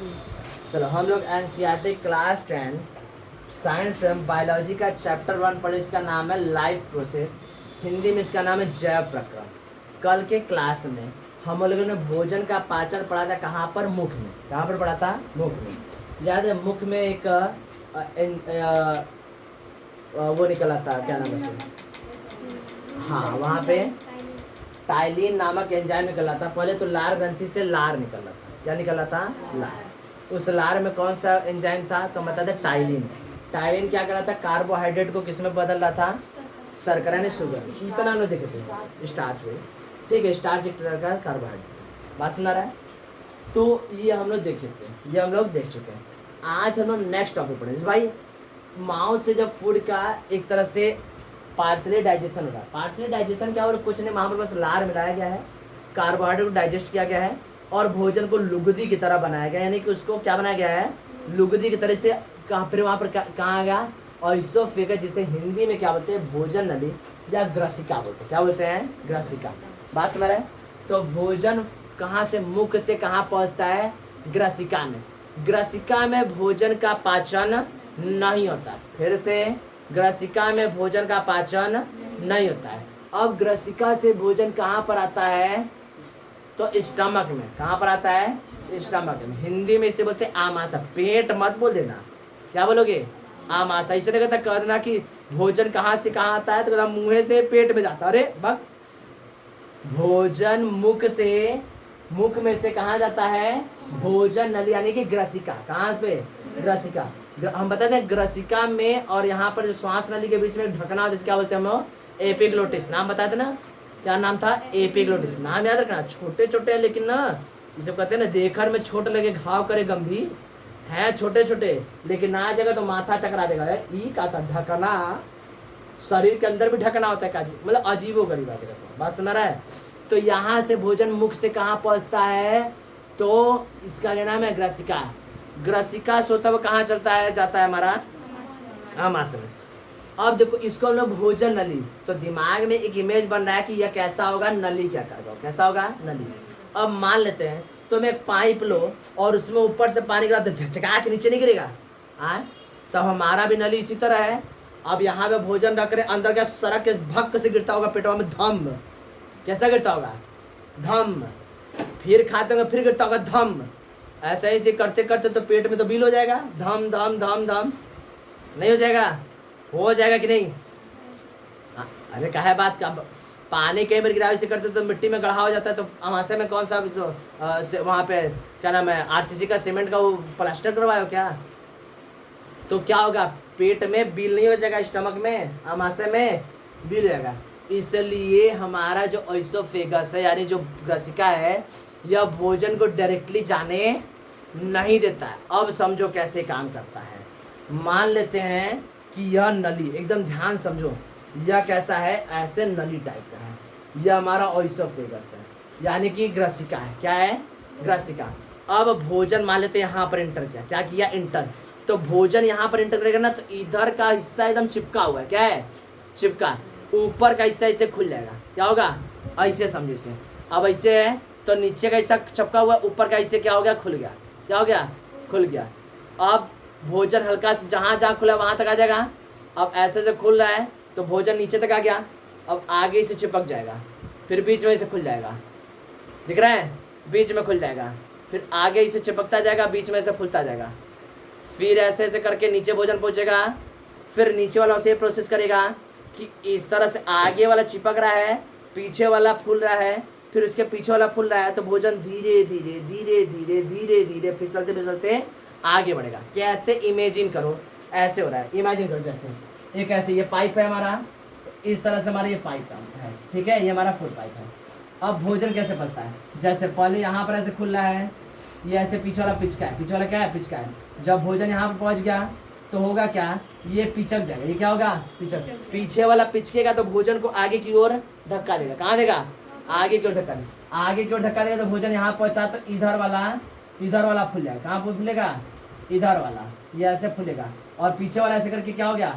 चलो हम लोग एनसीईआरटी क्लास 10 साइंस बायोलॉजी का चैप्टर 1 पढ़े। इसका नाम है लाइफ प्रोसेस, हिंदी में इसका नाम है जैव प्रक्रम। कल के क्लास में हम लोगों ने भोजन का पाचन पढ़ा था। कहाँ पर? मुख में। कहाँ पर पढ़ा था? मुख में। याद है? मुख में एक वो निकला था, क्या नाम है उसे? हाँ, वहाँ पे टाइलिन नामक एंजाइम निकला था। पहले तो लार ग्रंथि से लार निकला था। क्या निकला था? लार। उस लार में कौन सा एंजाइम था? तो बता दे, टाइलिन। टाइलिन क्या कर रहा था? कार्बोहाइड्रेट को किसमें बदल रहा था? शर्करा ने शुगर। इतना नहीं देखे थे स्टार्च में। ठीक है, स्टार्च एक तरह का कार्बोहाइड्रेट। बात सुना रहा है? तो ये हम लोग देखे थे, ये हम लोग देख चुके हैं। आज हम लोग नेक्स्ट टॉपिक पढ़ेंगे भाई। माउथ से जब फूड का एक तरह से पार्सली डाइजेशन होगा। पार्सली डाइजेशन क्या? और कुछ नहीं, वहाँ पर बस लार मिलाया गया है, कार्बोहाइड्रेट को डाइजेस्ट किया गया है और भोजन को लुगदी की तरह बनाया गया, यानी कि उसको क्या बनाया गया है? लुगदी की तरह से। कहाँ फिर वहाँ पर कहाँ आ गया? ऑइसोफेगस, जिसे हिंदी में क्या बोलते हैं? भोजन नली या ग्रसिका बोलते हैं। क्या बोलते हैं? ग्रसिका। बात समझ रहे हैं? तो भोजन कहाँ से, मुख से कहाँ पहुँचता है? ग्रसिका में। ग्रसिका में भोजन का पाचन नहीं होता। फिर से, ग्रसिका में भोजन का पाचन नहीं होता है। अब ग्रसिका से भोजन कहाँ पर आता है? तो स्टमक में। कहाँ पर आता है? स्टमक में। हिंदी में इसे बोलते हैं आमाशय। पेट मत बोल देना, क्या बोलोगे? आमाशय। इसे कहता कह देना कि भोजन कहाँ से कहाँ आता है, तो कहता मुंह से पेट में जाता। अरे बक, भोजन मुख से, मुख में से कहाँ जाता है? भोजन नली, यानी कि ग्रसिका। कहाँ पे? ग्रसिका। हम बताते हैं ग्रसिका में और यहाँ पर जो श्वास नली के बीच में ढकना होता है, क्या बोलते हैं हम लोग? एपिग्लोटिस। नाम बताते ना, क्या नाम था? एपिग्लोटिस। नाम याद रखना। छोटे छोटे हैं लेकिन ना, जिसे कहते हैं ना, देखर में छोट लगे घाव करे गंभीर, है छोटे छोटे लेकिन आ जाएगा तो माथा चकरा देगा। ई का था ढकना, शरीर के अंदर भी ढकना होता है। काजी मतलब अजीबो गरीब बात सुना रहा है? तो यहाँ से भोजन मुख से कहाँ पहुँचता है? तो इसका क्या नाम है? ग्रसिका। ग्रसिका से होता हुआ कहाँ चलता है, जाता है हमारा आमाशय में। अब देखो, इसको हम लोग भोजन नली, तो दिमाग में एक इमेज बन रहा है कि यह कैसा होगा? नली क्या करगा? कैसा होगा? नली। अब मान लेते हैं तुम एक पाइप लो और उसमें ऊपर से पानी गिरा तो झकझका के नीचे नहीं गिरेगा? हाँ, तो हमारा भी नली इसी तरह है। अब यहाँ पे भोजन रख रहे, अंदर का सड़क के भक्क से गिरता होगा पेटवा में, धम। कैसा गिरता होगा? धम। फिर खाते होंगे, फिर गिरता होगा धम। ऐसा ही करते करते तो पेट में तो बिल हो जाएगा, धम धम धम धम। नहीं हो जाएगा? हो जाएगा कि नहीं? अरे क्या है बात का? पानी कई बार गिरा इसे करते तो मिट्टी में गढ़ा हो जाता है। तो आमाशय में कौन सा जो वहाँ पे क्या नाम है, आरसीसी का सीमेंट का वो प्लास्टर करवाए हो क्या? तो क्या होगा? पेट में बिल नहीं हो जाएगा, स्टमक में, आमाशय में बिल हो जाएगा। इसलिए हमारा जो ऑइसोफेगस है, यानी जो ग्रसिका है, यह भोजन को डायरेक्टली जाने नहीं देता है। अब समझो कैसे काम करता है। मान लेते हैं कि यह नली, एकदम ध्यान समझो, यह कैसा है? ऐसे नली टाइप का है। यह हमारा ऑइसोफेगस है, यानी कि ग्रसिका है। क्या है? ग्रसिका। अब भोजन मान लेते हैं यहाँ पर इंटर किया। क्या किया? इंटर। तो भोजन यहाँ पर इंटर करेगा ना, तो इधर का हिस्सा एकदम चिपका हुआ है। क्या है? चिपका। ऊपर का हिस्सा इसे खुल जाएगा। क्या होगा? ऐसे समझे से। अब ऐसे है तो नीचे का हिस्सा चिपका हुआ, ऊपर का हिस्सा क्या हो गया? खुल गया। क्या हो गया? खुल गया। अब भोजन हल्का से जहाँ जहाँ खुला वहाँ तक आ जाएगा। अब ऐसे से खुल रहा है तो भोजन नीचे तक आ गया। अब आगे से चिपक जाएगा, फिर बीच में से खुल जाएगा। दिख रहा है? बीच में खुल जाएगा, फिर आगे इसे चिपकता जाएगा, बीच में से फूलता जाएगा। फिर ऐसे ऐसे करके नीचे भोजन पहुँचेगा। फिर नीचे वाला उसे प्रोसेस करेगा कि इस तरह से आगे वाला चिपक रहा है, पीछे वाला फूल रहा है, फिर उसके पीछे वाला फूल रहा है। तो भोजन धीरे धीरे धीरे धीरे धीरे धीरे फिसलते फिसलते आगे बढ़ेगा। कैसे? इमेजिन करो, ऐसे हो रहा है। इमेजिन करो जैसे एक ऐसे ये पाइप है हमारा, तो इस तरह से हमारा ये पाइप है। ठीक है, ये हमारा फुल पाइप है। अब भोजन कैसे फंसता है? जैसे पहले यहाँ पर ऐसे खुल रहा है, ये ऐसे पीछे वाला पिचका है। पीछे वाला क्या है? पिचका है। जब भोजन यहाँ पर पहुँच गया तो होगा क्या? ये पिचक जाएगा। ये क्या होगा? पिचक। पीछे वाला पिचकेगा तो भोजन को आगे की ओर धक्का देगा। कहाँ देगा? आगे की ओर धक्का देगा। आगे की ओर धक्का देगा तो भोजन यहाँ पहुँचा तो इधर वाला फूल जाएगा। कहाँ फूलेगा? इधर वाला। ये ऐसे फूलेगा और पीछे वाला ऐसे करके क्या हो गया?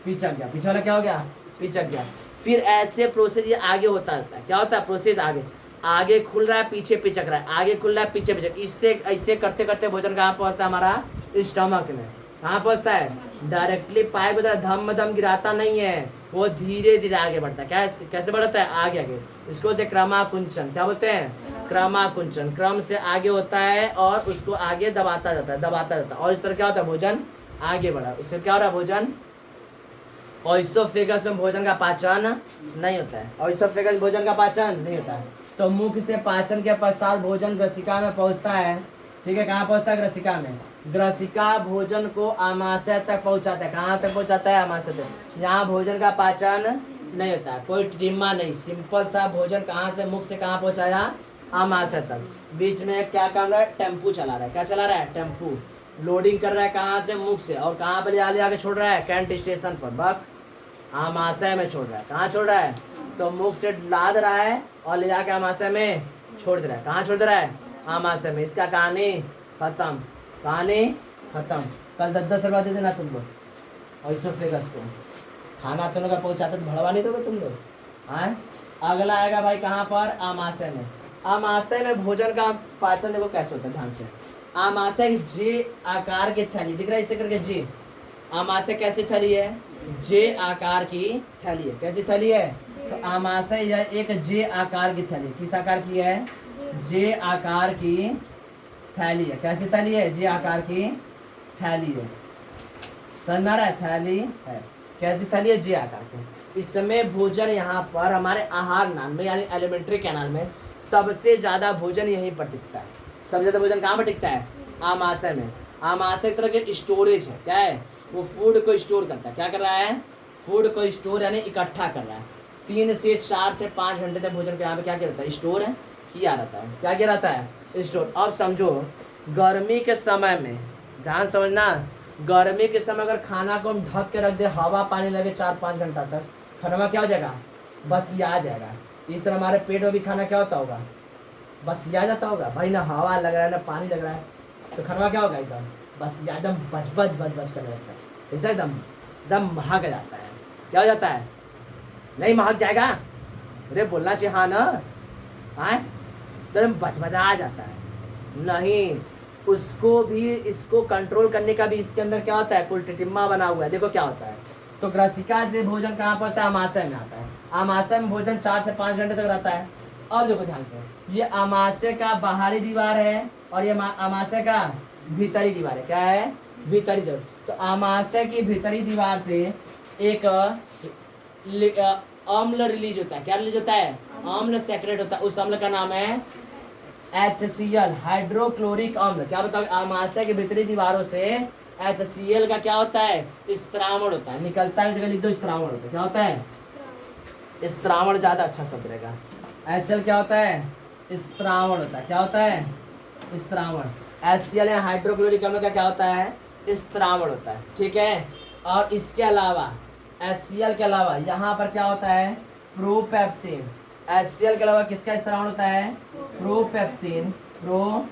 पिचक गया। पीछे वाला क्या हो गया? पिचक गया। फिर ऐसे प्रोसेस ये आगे होता रहता है। क्या होता है? प्रोसेस आगे। आगे खुल रहा है पीछे पिचक रहा है, आगे खुल रहा है पीछे पिचक, इससे ऐसे करते करते भोजन कहाँ पहुँचता है हमारा स्टमक में। कहाँ पहुँचता है? डायरेक्टली पाए को धम धम गिराता नहीं है, वो धीरे धीरे आगे बढ़ता है। क्या कैसे बढ़ता है? आगे आगे। इसको बोलते हैं क्रमाकुंचन। क्या बोलते हैं? क्रमाकुंचन। क्रम से आगे होता है और उसको आगे दबाता जाता है, दबाता जाता है, और इस तरह क्या होता है? भोजन आगे बढ़ा। इससे क्या हो रहा है? भोजन ऑइसोफेगस में भोजन का पाचन नहीं होता है, ऑइसोफेगस भोजन का पाचन नहीं होता है। तो मुख से पाचन के पश्चात भोजन ग्रसिका में पहुंचता है। ठीक है, कहाँ पहुंचता है? ग्रसिका में। ग्रसिका भोजन को आमाशय तक पहुंचाता है। कहाँ तक पहुंचाता है? आमाशय तक। यहाँ भोजन का पाचन नहीं होता है, कोई टिम्मा नहीं, सिंपल सा भोजन कहाँ से? मुख से कहाँ पहुंचाया? आमाशय तक। बीच में क्या कर रहा है? टेम्पू चला रहा है। क्या चला रहा है? टेम्पू। लोडिंग कर रहा है कहाँ से? मुख से। और कहाँ पर ले आके छोड़ रहा है? कैंट स्टेशन पर, बक आमाशय में छोड़ रहा है। कहाँ छोड़ रहा है? तो मुख से लाद रहा है और ले जाके आमाशय में छोड़ दे रहा है। कहाँ छोड़ दे रहा है? आमाशय में। इसका कहानी खत्म, कहानी खत्म। कल 10-10 रुपया दे देना तुम लोग और इसोफेगस को। खाना तुम लोग का पहुँचाते तो भड़वा नहीं दोगे तुम लोग? हाँ। अगला आएगा भाई कहाँ पर? आमाशय में। आमाशय में भोजन का पाचन देखो कैसे होता है, ध्यान से। आमाशय जे आकार की थैली दिख रहा है, इस तरह के जे। आमाशय कैसी थैली है? जे आकार की थैली है। कैसी थैली है? तो आमाशय यह एक जे आकार की थैली। किस आकार की है? जे आकार की थैली है। कैसी थैली है? जे आकार की थैली है। समझ में आ रहा है? थैली है। कैसी थैली है? जे आकार की। इस समय भोजन यहाँ पर हमारे आहार नाल में यानी एलिमेंट्री कैनाल में सबसे ज्यादा भोजन यहीं पर टिकता है। सबसे ज्यादा भोजन कहाँ पर टिकता है? आमाशय में। आमाशय एक तरह के स्टोरेज है। क्या है? वो फूड को स्टोर करता है। क्या कर रहा है? फूड को स्टोर यानी इकट्ठा कर रहा है। 3 से 4 से 5 घंटे तक भोजन को यहाँ पे क्या किया रहता है? स्टोर किया रहता है। क्या किया रहता है? स्टोर। अब समझो गर्मी के समय में, ध्यान समझना, गर्मी के समय अगर खाना को हम ढक के रख दे, हवा पानी लगे 4-5 घंटा तक, खाना क्या हो जाएगा? बस ये आ जाएगा। इस तरह हमारे पेट में भी खाना क्या होता होगा? बस ये आ जाता होगा भाई, ना हवा लग रहा है ना पानी लग रहा है, तो खाना क्या होगा? एकदम बस एकदम बच बच करने लगता है, ऐसा एकदम एकदम महक जाता है। क्या हो जाता है? नहीं महक जाएगा? अरे बोलना चाहिए हाँ ना, हाँ तो एकदम बचबचा जाता है। नहीं, उसको भी, इसको कंट्रोल करने का भी इसके अंदर क्या होता है? कुल टिटिम्मा बना हुआ है। देखो क्या होता है। तो ग्रसिका से भोजन कहाँ पहुँचता है? आमाशय में आता है। आमाशय में भोजन 4 से 5 घंटे तक रहता है। अब देखो ध्यान से, ये आमाशय का बाहरी दीवार है और ये आमाशय का भीतरी दीवार है। क्या है? भीतरी दीवार। तो आमाशय की भीतरी दीवार से एक अम्ल रिलीज होता है। क्या रिलीज होता है? अम्ल सेक्रेट होता है। उस अम्ल का नाम है HCl, हाइड्रोक्लोरिक अम्ल। क्या बताओ? आमाशय की भीतरी दीवारों से HCl का क्या होता है? स्त्रावण होता है, निकलता है। जगह लिख दो स्त्रावण होता है। क्या होता है? स्त्रावण ज्यादा अच्छा शब्द रहेगा। HCl क्या होता है? स्त्रावण होता है। क्या होता है? स्त्रावण। HCl या हाइड्रोक्लोरिक अम्ल का क्या होता है? स्त्रावण होता है। ठीक है। और इसके अलावा HCl के अलावा यहाँ पर क्या होता है? प्रोपेप्सिन। HCl के अलावा किसका स्त्रावण होता है? प्रोपेप्सिन, प्रोपेप्सिन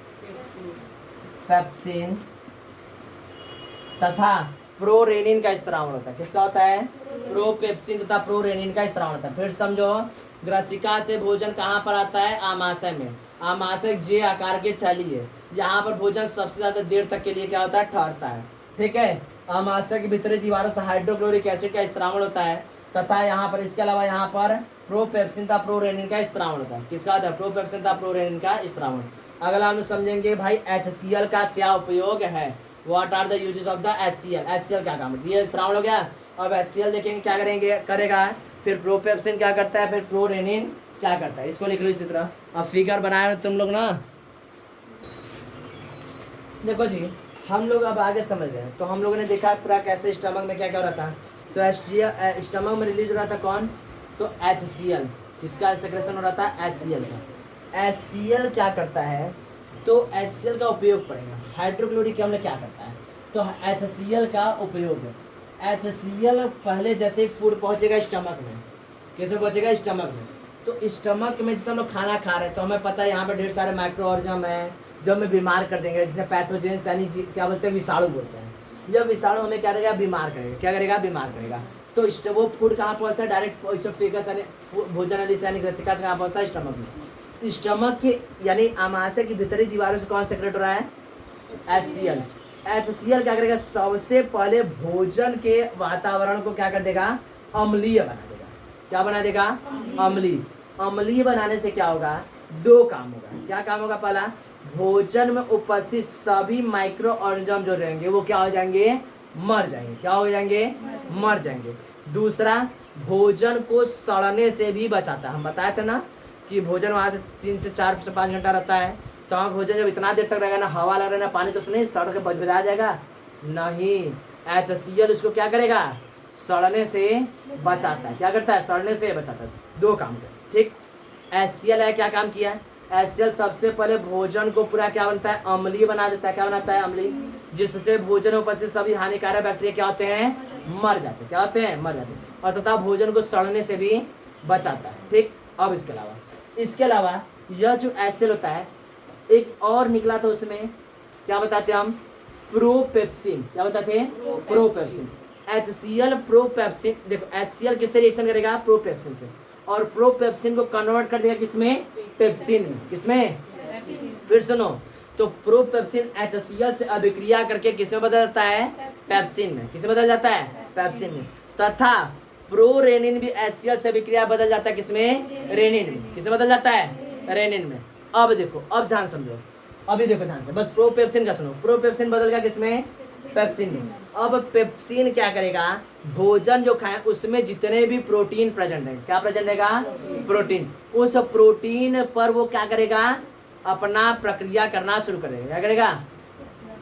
तथा प्रोरेनिन का स्त्रावण होता है। किसका होता है? प्रोपेप्सिन तथा प्रोरेनिन का स्त्रावण होता है। फिर समझो, ग्रसिका से भोजन कहाँ पर आता है? आमाशय में। आमाशय जे आकार की थैली है। यहाँ पर भोजन सबसे ज्यादा देर तक के लिए क्या होता है? ठहरता है। ठीक है। आमाशय की भीतरी दीवारों से हाइड्रोक्लोरिक एसिड का स्त्रावण होता है तथा यहाँ पर, इसके अलावा यहाँ पर प्रोपेप्सिन तथा प्रोरेनिन का स्त्रावण होता है। किसका होता है? प्रोपेप्सिन तथा प्रोरेनिन का स्त्रावण। अगला हम समझेंगे भाई HCl का क्या उपयोग है। What are the uses of the HCl? HCl क्या काम है? ये स्त्रावण हो गया। अब HCl देखेंगे क्या करेंगे, करेगा। फिर प्रोपेप्सिन क्या करता है? फिर प्रोरेनिन क्या करता है? इसको लिख लो इसी तरह। अब फिगर बनाए हो तुम लोग ना, देखो जी, हम लोग अब आगे समझ रहे हैं। तो हम लोगों ने देखा पूरा कैसे स्टमक में क्या क्या हो रहा था। तो स्टमक में रिलीज हो रहा था कौन? तो HCl। किसका सेक्रेशन हो रहा था? HCl का। HCl क्या करता है? तो HCl का उपयोग पड़ेगा। हाइड्रोक्लोरिक अम्ल क्या करता है? तो HCl का उपयोग, HCl पहले जैसे ही फूड पहुंचेगा स्टमक में, कैसे पहुंचेगा? स्टमक में। तो स्टमक में जैसे हम लोग खाना खा रहे हैं तो हमें पता है यहाँ पर ढेर सारे माइक्रो ऑर्गेनिज्म है जो हमें बीमार कर देंगे, जिन्हें पैथोजेंस यानी क्या बोलते हैं? विषाणु बोलते हैं। यह विषाणु हमें क्या करेगा? बीमार करेगा। क्या करेगा? बीमार करेगा। तो वो फूड कहाँ पहुँचता है? डायरेक्ट इसोफेगस यानी भोजन नली से यानी ग्रसिका से कहाँ पहुँचता है? स्टमक में। स्टमक के यानी आमाशय की भीतरी दीवारों से कौन सेक्रेट हो रहा है? HCl। HCl क्या करेगा? सबसे पहले भोजन के वातावरण को क्या कर देगा? अम्लीय बना देगा। क्या बना देगा? अम्लीय। अम्लीय बनाने से क्या होगा? दो काम होगा। क्या काम होगा? पहला, भोजन में उपस्थित सभी माइक्रो ऑर्गेनिज्म जो रहेंगे वो क्या हो जाएंगे? मर जाएंगे। क्या हो जाएंगे? मर जाएंगे। दूसरा, भोजन को सड़ने से भी बचाता है। हम बताए थे ना कि भोजन वहाँ से 3 से 4 से 5 घंटा रहता है, तो हम भोजन जब इतना देर तक रहेगा ना, हवा लग रहा है ना पानी, तो उसने सड़ के बजबजा जाएगा नहीं। HCl उसको क्या करेगा? सड़ने से बचाता है। क्या करता है? सड़ने से बचाता है। दो काम करता है। ठीक, HCl है, क्या काम किया? HCl सबसे पहले भोजन को पूरा क्या बनता है? अम्लीय बना देता है। क्या बनाता है? अम्लीय, जिससे भोजन में उपस्थित सभी हानिकारक बैक्टीरिया क्या होते हैं? मर जाते हैं। क्या होते हैं? मर जाते हैं। और तथा भोजन को सड़ने से भी बचाता है। ठीक, अब इसके अलावा यह जो HCl होता है, एक और निकला था उसमें, क्या बताते हम? प्रोपेप्सिन। क्या बताते हैं? प्रोपेप्सिन। HCl propepsin. देखो HCl किससे रिएक्शन करेगा? प्रोपेप्सिन से। और प्रोपेप्सिन को कन्वर्ट कर देगा किसमें? पेप्सिन में। किसमें? फिर सुनो, तो प्रोपेप्सिन HCl से अभिक्रिया करके किसमें बदल जाता है? पेप्सिन में। किसमें बदल जाता है? पेप्सिन में। तथा प्रोरेनिन भी HCl से अभिक्रिया बदल जाता है किसमें? रेनिन में। किसमें बदल जाता है? रेनिन में। अब देखो, अब ध्यान समझो, अभी देखो ध्यान से, बस प्रोपेप्सिन का सुनो। प्रोपेप्सिन बदल गया किसमें? पेप्सिन में। अब पेप्सिन क्या करेगा? भोजन जो खाए उसमें जितने भी प्रोटीन प्रेजेंट है, क्या प्रेजेंट रहेगा? प्रोटीन। उस प्रोटीन पर वो क्या करेगा? अपना प्रक्रिया करना शुरू करेगा। क्या करेगा?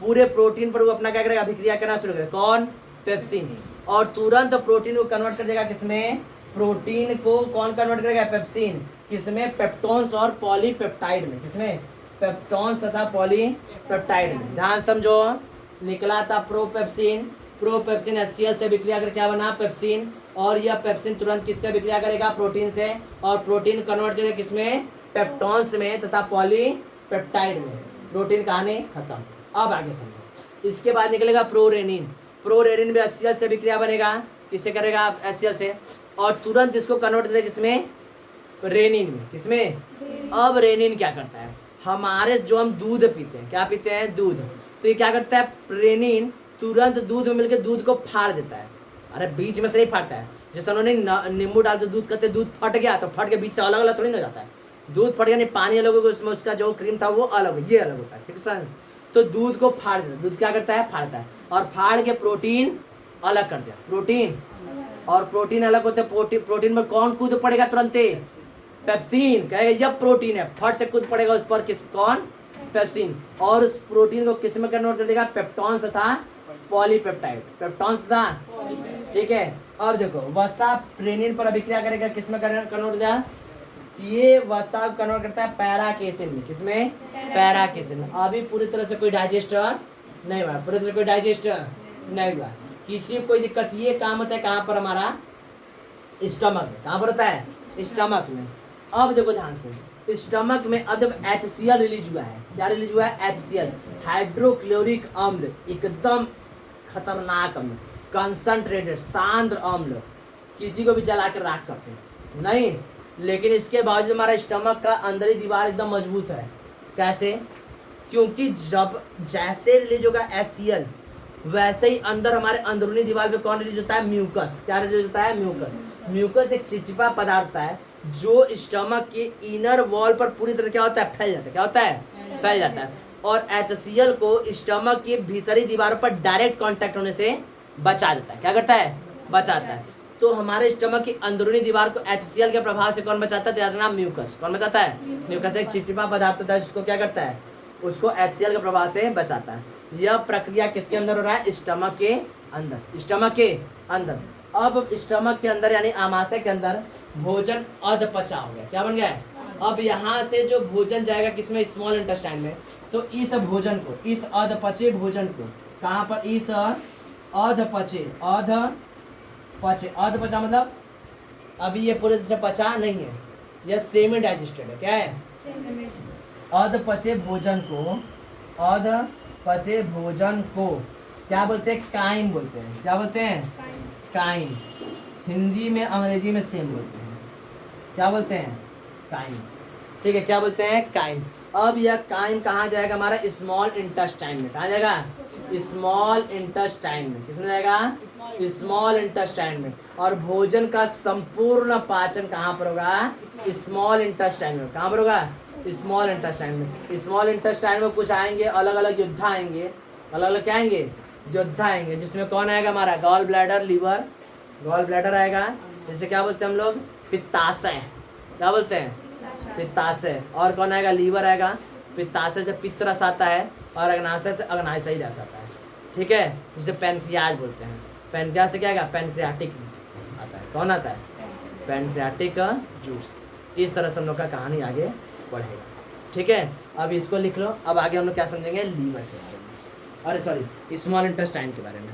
पूरे प्रोटीन पर वो अपना क्या करेगा? अभिक्रिया करना शुरू करेगा। कौन? पेप्सिन। और तुरंत प्रोटीन को कन्वर्ट कर देगा किसमें? प्रोटीन को कौन कन्वर्ट करेगा? पेप्सिन। किसमें? पेप्टोन्स और पॉलीपेप्टाइड में। किसमें? पेप्टोन्स तथा पॉलीपेप्टाइड में। ध्यान समझो, निकला था प्रोपेप्सिन। प्रोपेप्सिन HCl से विक्रिया कर क्या बना? पेप्सिन। और यह पेप्सिन तुरंत किससे विक्रिया करेगा? प्रोटीन से। और प्रोटीन कन्वर्ट करेगा किसमें? पेप्टोन्स में तथा पॉलीपेप्टाइड में। प्रोटीन कहानी खत्म। अब आगे समझो, इसके बाद निकलेगा प्रोरेनिन। प्रोरेनिन भी HCl से विक्रिया बनेगा। किससे करेगा? HCl से। और तुरंत इसको कन्वर्ट करेगा किसमें? रेनिन में। किसमें? अब रेनिन क्या करता है? हमारे जो हम दूध पीते हैं, क्या पीते हैं? दूध। तो ये क्या करता है? रेनिन तुरंत दूध में मिलकर दूध को फाड़ देता है। अरे बीच में से नहीं फाड़ता है, जैसे उन्होंने नींबू डाल के दूध करते, दूध फट गया तो फट के बीच से अलग अलग थोड़ी ना हो जाता है। दूध फट गया नहीं, पानी अलग होगा, उसमें उसका जो क्रीम था वो अलग, ये अलग होता है। ठीक है सर? तो दूध को फाड़ देता है। दूध क्या करता है? फाड़ता है। और फाड़ के प्रोटीन अलग कर दिया। प्रोटीन और प्रोटीन अलग होते हैं। प्रोटीन में कौन कूद पड़ेगा तुरंत? पेप्सिन। कहेगा यह प्रोटीन है, फट से कूद पड़ेगा उस पर। किस? कौन? पेप्सिन। और उस प्रोटीन को किस में कन्वर्ट कर देगा? पेप्टोन्स तथा पॉलीपेप्टाइड। पेप्टोन्स तथा, ठीक है। अब देखो, वसा रेनिन पर अभिक्रिया करेगा, किस में कन्वर्ट कर देगा? ये वसा कन्वर्ट करता है पैराकेसिन में। किसमें? पैराकेसिन में। अभी पूरी तरह से कोई डाइजेस्ट नहीं हुआ, पूरी तरह से कोई डाइजेस्ट नहीं हुआ। किसी को कोई दिक्कत, ये काम होता है कहाँ पर? हमारा स्टमक। कहाँ पर होता है? स्टमक में। अब देखो ध्यान से, स्टमक में अब देखो HCl रिलीज हुआ है। क्या रिलीज हुआ है? HCl, हाइड्रोक्लोरिक अम्ल। एकदम खतरनाक अम्ल, कंसंट्रेटेड, सांद्र अम्ल। किसी को भी जला कर राख करते हैं नहीं, लेकिन इसके बावजूद हमारा स्टमक का अंदरी दीवार एकदम मजबूत है। कैसे? क्योंकि जब जैसे रिलीज होगा HCl, वैसे ही अंदर हमारे अंदरूनी दीवार पे कौन रिलीज होता है? म्यूकस। क्या रिलीज होता है? म्यूकस। म्यूकस एक चिपचिपा पदार्थ है जो स्टमक के इनर वॉल पर पूरी तरह क्या होता है? फैल जाता है। क्या होता है? फैल जाता है। और HCl को स्टमक की भीतरी दीवारों पर डायरेक्ट कांटेक्ट होने से बचा देता है। क्या करता है? बचाता है। तो हमारे स्टमक की अंदरूनी दीवार को HCl के प्रभाव से कौन बचाता है? त्याग नाम म्यूकस। कौन बचाता है? म्यूकस एक चिपचिपा पदार्थ होता है जिसको क्या करता है? उसको HCl के प्रभाव से बचाता है। यह प्रक्रिया किसके अंदर हो रहा है? स्टमक के अंदर। स्टमक के अंदर। अब स्टमक के अंदर यानी आमाशय के अंदर भोजन अधपचा हो गया। क्या बन गया है? अब यहाँ से जो भोजन जाएगा किसमें? स्मॉल इंटेस्टाइन में। तो इस भोजन को, इस अधपचे भोजन को कहाँ पर? इस अधपचे, अधपचा मतलब अभी ये पूरे तरह से पचा नहीं है, यह सेमी डाइजेस्टेड है। क्या है? अधपचे भोजन को क्या बोलते हैं? काइम बोलते हैं। क्या बोलते हैं? काइम। हिंदी में अंग्रेजी में सेम बोलते हैं। क्या बोलते हैं? काइम। ठीक है, क्या बोलते हैं, काइम। अब यह काइम कहाँ जाएगा, हमारा स्मॉल इंटेस्टाइन में। कहाँ जाएगा, स्मॉल इंटेस्टाइन में। किसमें जाएगा, स्मॉल इंटेस्टाइन में। और भोजन का संपूर्ण पाचन कहाँ पर होगा, स्मॉल इंटेस्टाइन में। कहाँ पर होगा, स्मॉल इंटेस्टाइन में। स्मॉल इंटेस्टाइन में कुछ आएंगे, अलग अलग योद्धा आएंगे, अलग अलग क्या आएंगे, योद्धा आएंगे, जिसमें कौन आएगा, हमारा gall bladder, liver, gall bladder आएगा, जैसे क्या बोलते हैं हम लोग, पित्ताशय। क्या बोलते हैं, पित्ताशय। और कौन आएगा, लीवर आएगा। पित्ताशय से पित्त रस आता है, और अग्नाशय से अग्नाशयी रस आता है। ठीक है, जिसे पैनक्रियाज बोलते हैं। पैनक्रियाज से क्या आएगा, पैनक्रियाटिक आता है। कौन आता है, पैनक्रियाटिक जूस। इस तरह से हम लोग का कहानी आगे बढ़ेगा। ठीक है, अब इसको लिख लो। अब आगे हम लोग क्या समझेंगे, लीवर के बारे में, अरे सॉरी, स्मॉल इंटेस्टाइन के बारे में।